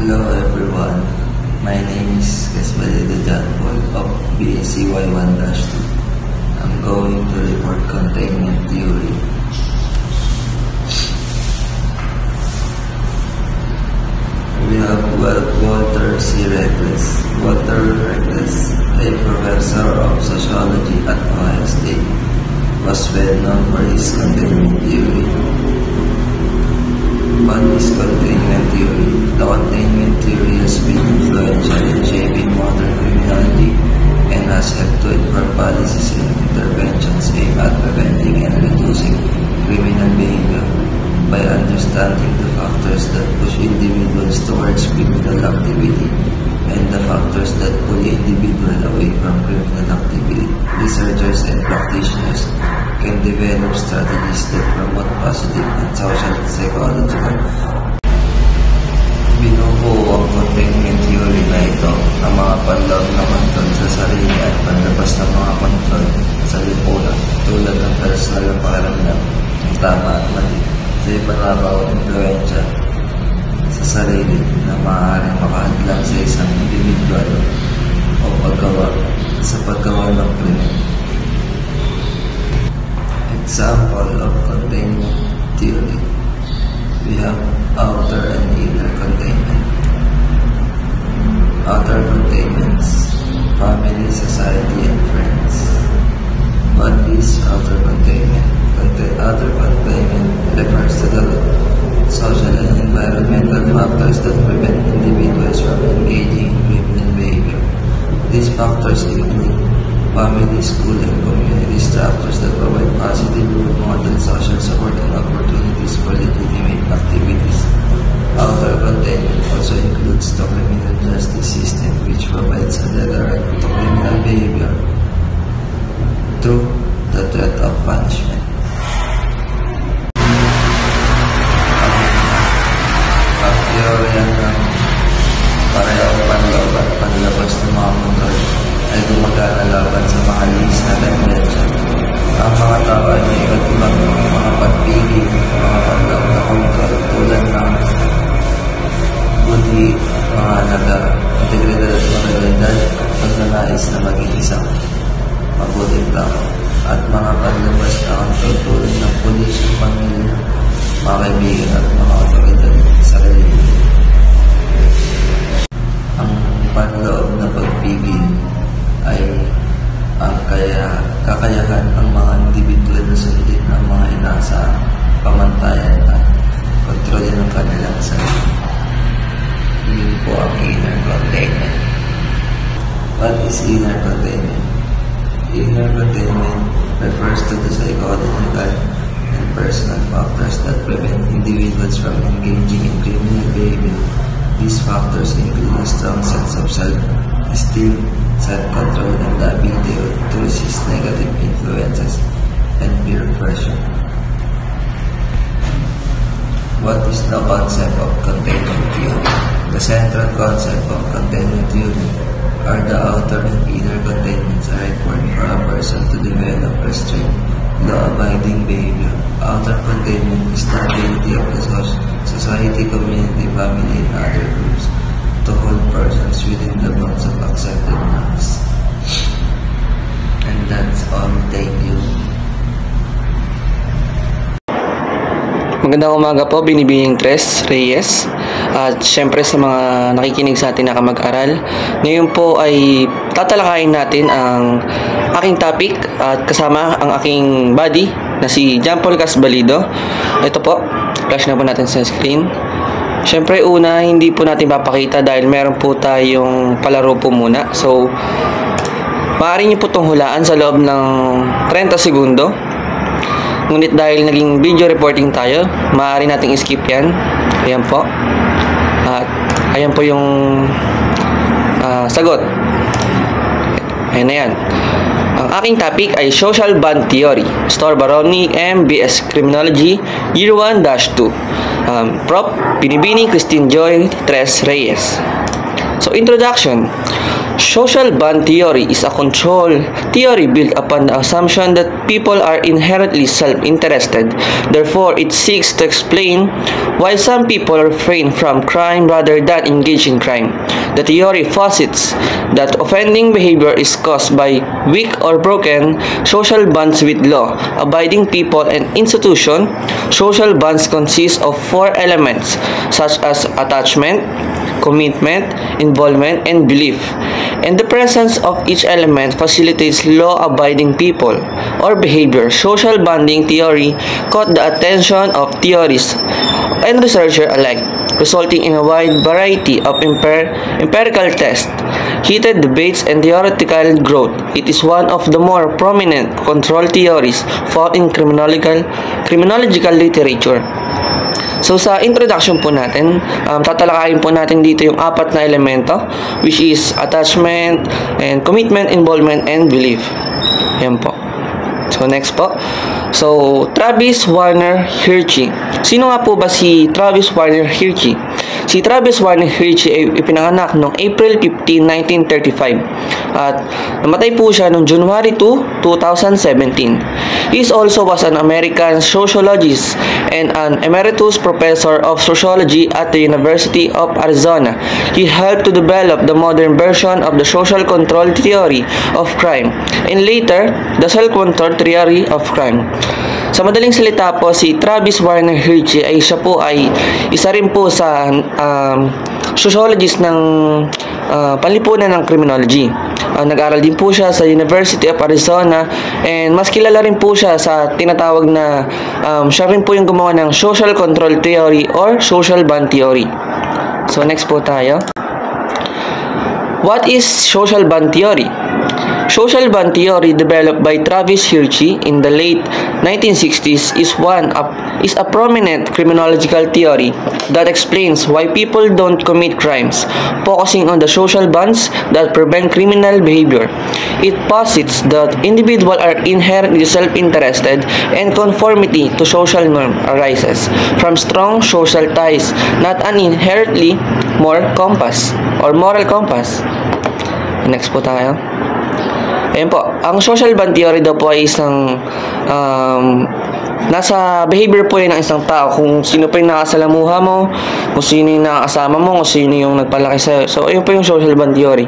Hello everyone, my name is Casbalido John Paul of BSCY1-2. I'm going to report containment theory. We have Walter C. Reckless. Walter Reckless, a professor of sociology at Ohio State, was well known for his containment theory. What is containment theory? The containment theory has been influential in shaping modern criminology and has helped to inform policies and interventions aimed at preventing and reducing criminal behavior by understanding the factors that push individuals towards criminal activity and the factors that pull individuals away from criminal activity. Researchers and practitioners can develop strategies that promote positive and social psychological. Binubuo ang containment theory na ito ng mga panloob na kontrol sa sarili at panlabas ng mga kontrol sa lipunan tulad ng personal na pakiramdam ng tama at mali sa ipanabawang impluensya sa sarili na maaaring makahadlang sa isang individual o paggawa ng krimen. Example of containment theory. We have outer and inner containment. Outer containments, family, society, and friends. What is outer containment? Outer containment refers to the social and environmental factors that prevent individuals from engaging in criminal behavior. These factors include family, school, and community structures that provide positive role model, social support, and opportunities for legitimate activities. Outer containment also includes the criminal justice system, which provides a deterrent to criminal behavior through the threat of punishment. Ang teorya ng parehong panloob at panlabas ng mga kontrol ay gumagana laban sa mga lihis na tendensya. Ang mga tao ay may iba't ibang mga pagpili, mga panloob na kontrol tulad ng buti, mga integridad at moralidad, pagnanais na maging isang mabuting tao, at mga panlabas na kontrol tulad ng pulis, pamilya, mga kaibigan at mga otoridad sa relihiyon. Ang panloob na pagpigil ay ang kakayahan ng mga individual na sundin ng mga inaasahang pamantayan at kontrolin ng kanilang sarili. Yun po ang inner containment. What is inner containment? Inner containment refers to the psychological and personal factors that prevent individuals from engaging in criminal behavior. These factors include a strong sense of self-esteem, self-control, and the ability to resist negative influences and peer pressure. What is the concept of containment theory? The central concept of containment theory are the outer and inner containments are required for a person to develop restraint, law-abiding behavior. Outer containment is the ability of the society, community, family, and other groups to hold persons within the bounds of accepted norms. And that's all. Thank you. Magandang umaga po, Binibining Tres Reyes. At syempre sa mga nakikinig sa atin na kamag-aral, ngayon po ay tatalakayin natin ang aking topic at kasama ang aking buddy na si John Paul Casbalido. Ito po, flash na po natin sa screen. Syempre una, hindi po natin papakita dahil meron po tayong palaro po muna. So, maaari niyo po itong hulaan sa loob ng 30 segundo. Ngunit dahil naging video reporting tayo, maaari nating skip yan. Ayan po. At ayan po yung sagot. Ayan na yan. Ang aking topic ay Social Bond Theory. Stor Baroni, MBS Criminology, Year 1-2. Prof. Binibining Christine Joy Tres Reyes. So, introduction. Social band theory is a control theory built upon the assumption that people are inherently self-interested. Therefore, it seeks to explain why some people refrain from crime rather than engage in crime. The theory posits that offending behavior is caused by weak or broken social bonds with law-abiding people and institutions. Social bonds consist of four elements such as attachment, commitment, involvement, and belief. And the presence of each element facilitates law-abiding people or behavior. Social bonding theory caught the attention of theorists and researchers alike, resulting in a wide variety of empirical tests, heated debates, and theoretical growth. It is one of the more prominent control theories found in criminological literature. So sa introduction po natin, tatalakayin po natin dito yung apat na elemento, which is attachment, and commitment, involvement, and belief. Yan po. So next po. So Travis Warner Hirschi. Sino nga po ba si Travis Warner Hirschi? Si Travis Warner Hirschi ay ipinanganak noong April 15, 1935 at namatay po siya noong January 2, 2017. He also was an American sociologist and an emeritus professor of sociology at the University of Arizona. He helped to develop the modern version of the social control theory of crime and later the self-control theory of crime. Sa madaling salita po, si Travis Warner Hirschi ay siya po ay isa rin po sa sociologist ng panlipunan ng criminology. Nag-aral din po siya sa University of Arizona and mas kilala rin po siya sa tinatawag na siya rin po yung gumawa ng social control theory or social bond theory. So next po tayo. What is social bond theory? Social bond theory developed by Travis Hirschi in the late 1960s is a prominent criminological theory that explains why people don't commit crimes, focusing on the social bonds that prevent criminal behavior. It posits that individuals are inherently self-interested and conformity to social norm arises from strong social ties, not an inherently moral compass. Next po tayo. Ayan po, ang social bond theory daw po ay isang nasa behavior po yan ng isang tao, kung sino pa yung nakasalamuha mo, kung sino yung nakasama mo, kung sino yung nagpalaki sa'yo. So, ayun po yung social bond theory.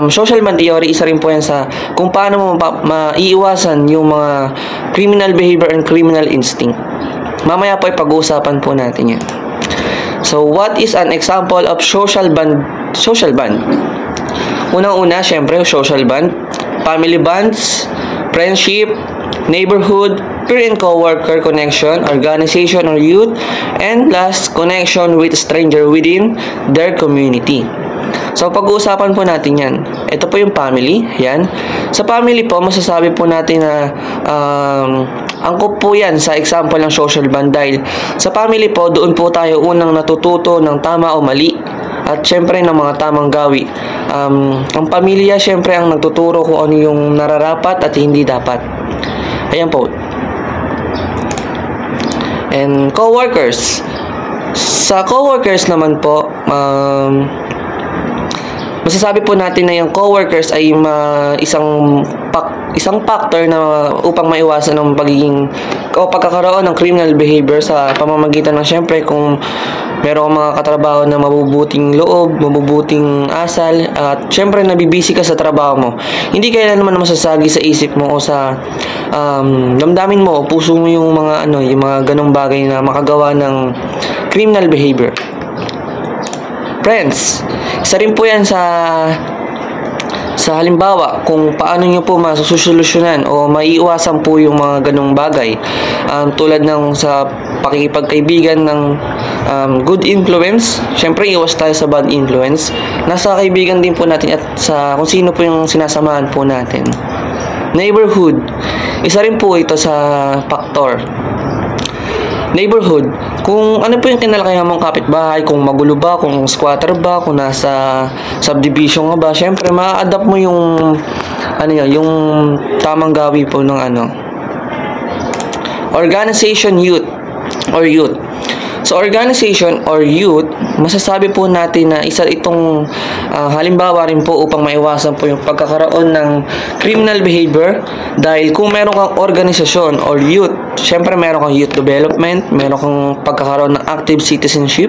Social bond theory, isa rin po yan sa kung paano mo maiiwasan yung mga criminal behavior and criminal instinct. Mamaya po ay pag-uusapan po natin yan. So, what is an example of social bond? Unang-una, syempre, social bond, family bonds, friendship, neighborhood, peer and co-worker connection, organization or youth, and last, connection with stranger within their community. So, pag-uusapan po natin yan. Ito po yung family. Yan. Sa family po, masasabi po natin na angkop po yan sa example ng social bond dahil sa family po, doon po tayo unang natututo ng tama o mali. At syempre ng mga tamang gawi. Ang pamilya syempre ang nagtuturo kung ano yung nararapat at hindi dapat. Ayan po. And co-workers. Sa co-workers naman po, masasabi po natin na yung co-workers ay isang factor na upang maiwasan ng pagkakaroon ng criminal behavior sa pamamagitan ng syempre kung merong mga katrabaho na mabubuting loob, mabubuting asal, at syempre nabibisi ka sa trabaho mo. Hindi kailan naman masasagi sa isip mo o sa damdamin mo o puso mo yung mga ganong bagay na makagawa ng criminal behavior. Friends, isa rin po yan sa halimbawa kung paano nyo po masusolusyonan o maiiwasan po yung mga ganong bagay tulad ng sa pakikipagkaibigan ng good influence. Syempre iwas tayo sa bad influence. Nasa kaibigan din po natin at sa kung sino po yung sinasamahan po natin. Neighborhood, isa rin po ito sa factor. Neighborhood, kung ano po yung kinalakayan mong kapitbahay, kung magulo ba, kung squatter ba, kung nasa subdivision nga ba, syempre ma-adapt mo yung yung tamang gawi po ng organization youth. So, organization or youth, masasabi po natin na isa itong halimbawa rin po upang maiwasan po yung pagkakaroon ng criminal behavior. Dahil kung meron kang organisasyon or youth, syempre meron kang youth development, meron kang pagkakaroon ng active citizenship.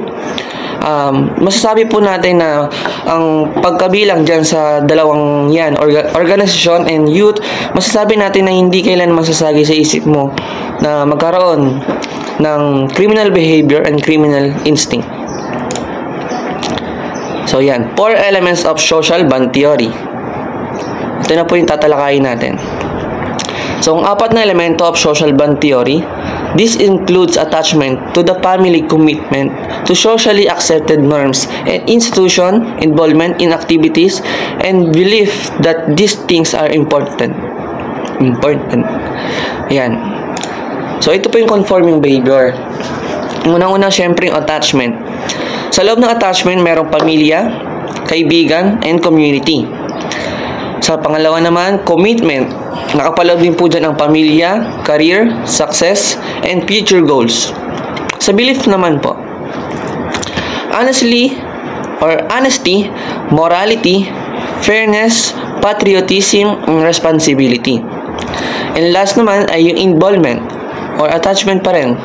Masasabi po natin na ang pagkabilang dyan sa dalawang yan, organization and youth, masasabi natin na hindi kailan masasagi sa isip mo na magkaroon ng criminal behavior and criminal instinct. So yan, 4 elements of social bond theory. Ito na po yung tatalakayin natin. So ang 4 na elemento of social bond theory, this includes attachment to the family, commitment to socially accepted norms and institution, involvement in activities, and belief that these things are important. Yan. So, ito po yung conforming behavior. Unang-una, syempre, yung attachment. Sa loob ng attachment, merong pamilya, kaibigan, and community. Sa pangalawa naman, commitment. Nakapaloob din po dyan ang pamilya, career, success, and future goals. Sa belief naman po, honesty, morality, fairness, patriotism, and responsibility. And last naman ay yung involvement or attachment pa rin.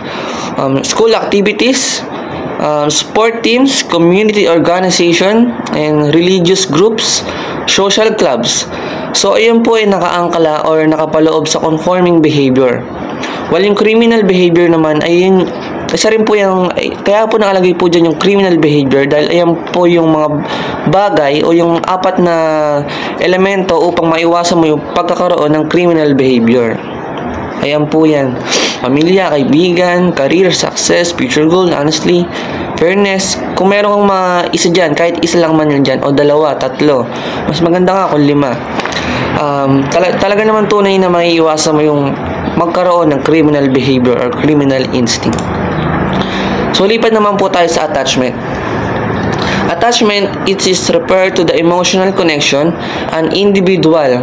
School activities, sport teams, community organization, and religious groups, social clubs. So, ayun po ay nakaangkala or nakapaloob sa conforming behavior. While yung criminal behavior naman ay yun, isa rin po yung, kaya po nakalagay po dyan yung criminal behavior dahil ayan po yung mga bagay o yung 4 na elemento upang maiwasan mo yung pagkakaroon ng criminal behavior. Ayan po yan. Pamilya, kaibigan, career, success, future goal, honestly, fairness. Kung meron kang mga isa dyan, kahit isa lang man yun dyan, o 2, 3, mas maganda nga kung 5. Talaga naman tunay na maiiwasan mo yung magkaroon ng criminal behavior or criminal instinct. So, lipat naman po tayo sa attachment. Attachment, it is referred to the emotional connection an individual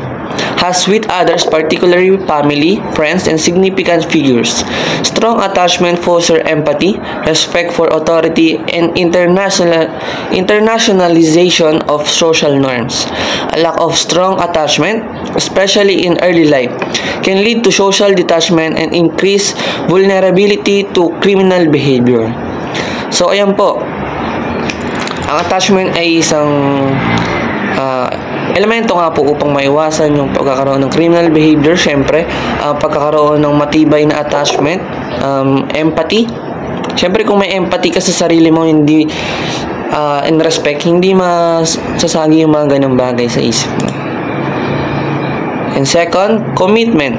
has with others, particularly family, friends, and significant figures. Strong attachment fosters empathy, respect for authority, and internationalization of social norms. A lack of strong attachment, especially in early life, can lead to social detachment and increase vulnerability to criminal behavior. So, ayan po. Ang attachment ay isang elemento nga po upang maiwasan yung pagkakaroon ng criminal behavior. Syempre, pagkakaroon ng matibay na attachment, empathy. Syempre, kung may empathy ka sa sarili mo, hindi in respect, hindi masasagi yung mga ganang bagay sa isip mo. And second, commitment.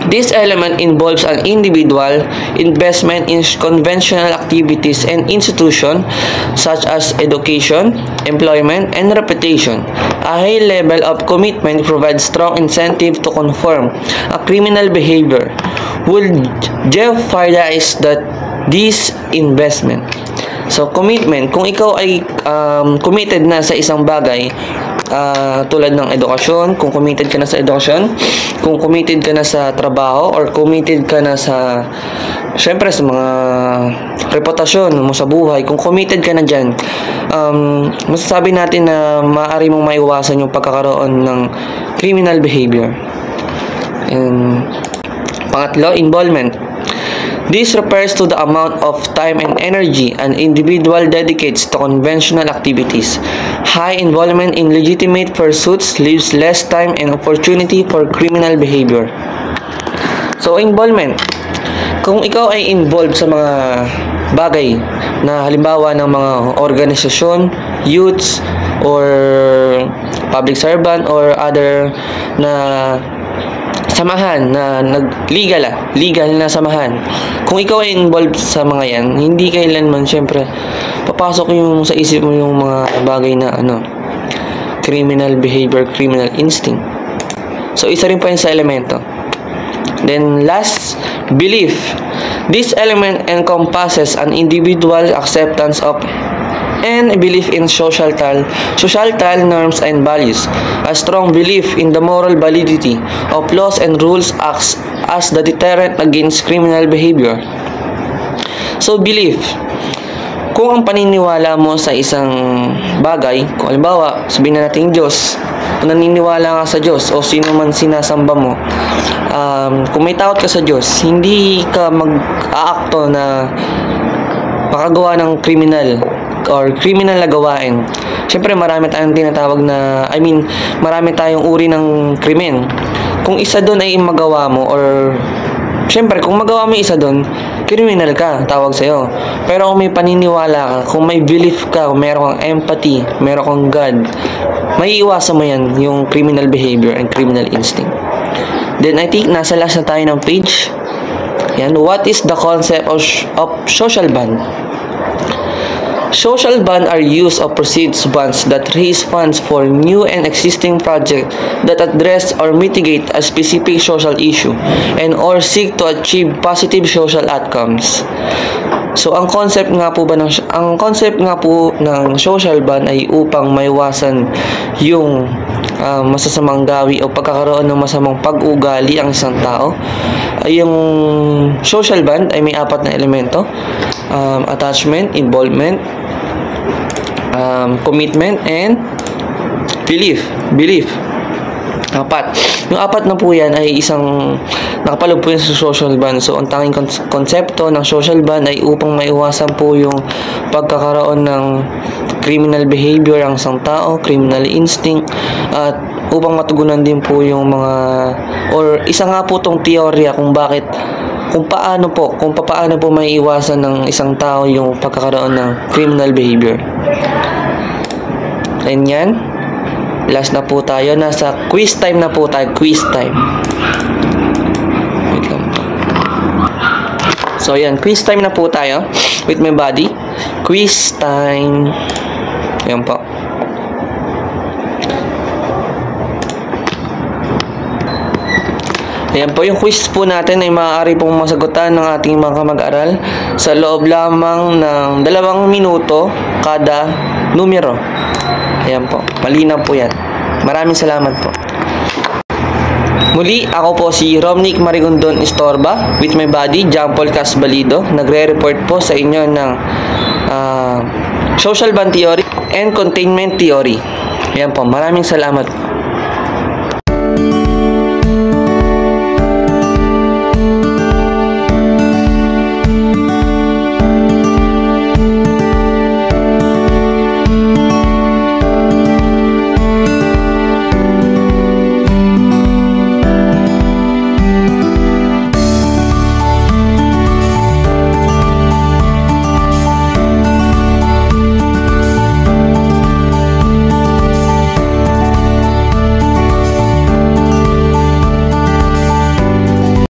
This element involves an individual investment in conventional activities and institutions such as education, employment, and reputation. A high level of commitment provides strong incentive to conform a criminal behavior would jeopardize this investment. So, commitment. Kung ikaw ay committed na sa isang bagay, tulad ng edukasyon, kung committed ka na sa edukasyon, kung committed ka na sa trabaho, or committed ka na sa, syempre, sa mga reputasyon mo sa buhay, kung committed ka na dyan, masasabi natin na maaari mong maiwasan yung pagkakaroon ng criminal behavior. And pangatlo, involvement. This refers to the amount of time and energy an individual dedicates to conventional activities. High involvement in legitimate pursuits leaves less time and opportunity for criminal behavior. So, involvement. Kung ikaw ay involved sa mga bagay na halimbawa ng mga organisasyon, youths, or public servant, or other na samahan na legal na samahan. Kung ikaw ay involved sa mga yan, hindi kailanman syempre papasok yung sa isip mo yung mga bagay na criminal behavior, criminal instinct. So, isa rin pa yun sa elemento. Then, last, belief. This element encompasses an individual acceptance of and belief in societal norms and values. A strong belief in the moral validity of laws and rules acts as the deterrent against criminal behavior. So, belief. Kung ang paniniwala mo sa isang bagay, kung halimbawa, sabihin na natin Diyos, kung naniniwala ka sa Diyos o sino man sinasamba mo, kung may takot ka sa Diyos, hindi ka mag-aakto na makagawa ng criminal or criminal na gawain. Siyempre, marami tayong tinatawag na, marami tayong uri ng krimen. Kung isa doon ay magawa mo or siyempre, kung magawa mo isa doon, criminal ka, tawag sa'yo. Pero kung may paniniwala ka, kung may belief ka, kung meron kang empathy, meron kang God, may iwasan mo yan, yung criminal behavior and criminal instinct. Then, I think, nasa last na tayo ng page. Yan, what is the concept of social bond? Social bond are use of proceeds bonds that raise funds for new and existing projects that address or mitigate a specific social issue and or seek to achieve positive social outcomes. So ang concept nga po ng social bond ay upang maiwasan yung masasamang gawi o pagkakaroon ng masamang pag-ugali ang isang tao. Yung social bond ay may 4 na elemento: attachment, involvement, commitment, and belief. 4. Yung 4 na po yan ay isang nakapaloob po yan sa social bond. So, ang tanging konsepto ng social bond ay upang maiwasan po yung pagkakaroon ng criminal behavior ang isang tao, criminal instinct, at upang matugunan din po yung mga, or isa nga po tong teorya kung paano po may iwasan ng isang tao yung pagkakaroon ng criminal behavior. And yan, last na po tayo, nasa quiz time na po tayo, quiz time. Wait lang po. So yan, quiz time na po tayo with my buddy. Quiz time. Yan po. Ayan po, yung quiz po natin ay maaari pong masagutan ng ating mga mag-aral sa loob lamang ng 2 minuto kada numero. Ayan po, malinaw po yan. Maraming salamat po. Muli, ako po si Romnick Marigondon Istorba with my buddy, John Paul Casbalido. Nagre-report po sa inyo ng social bond theory and containment theory. Ayan po, maraming salamat po.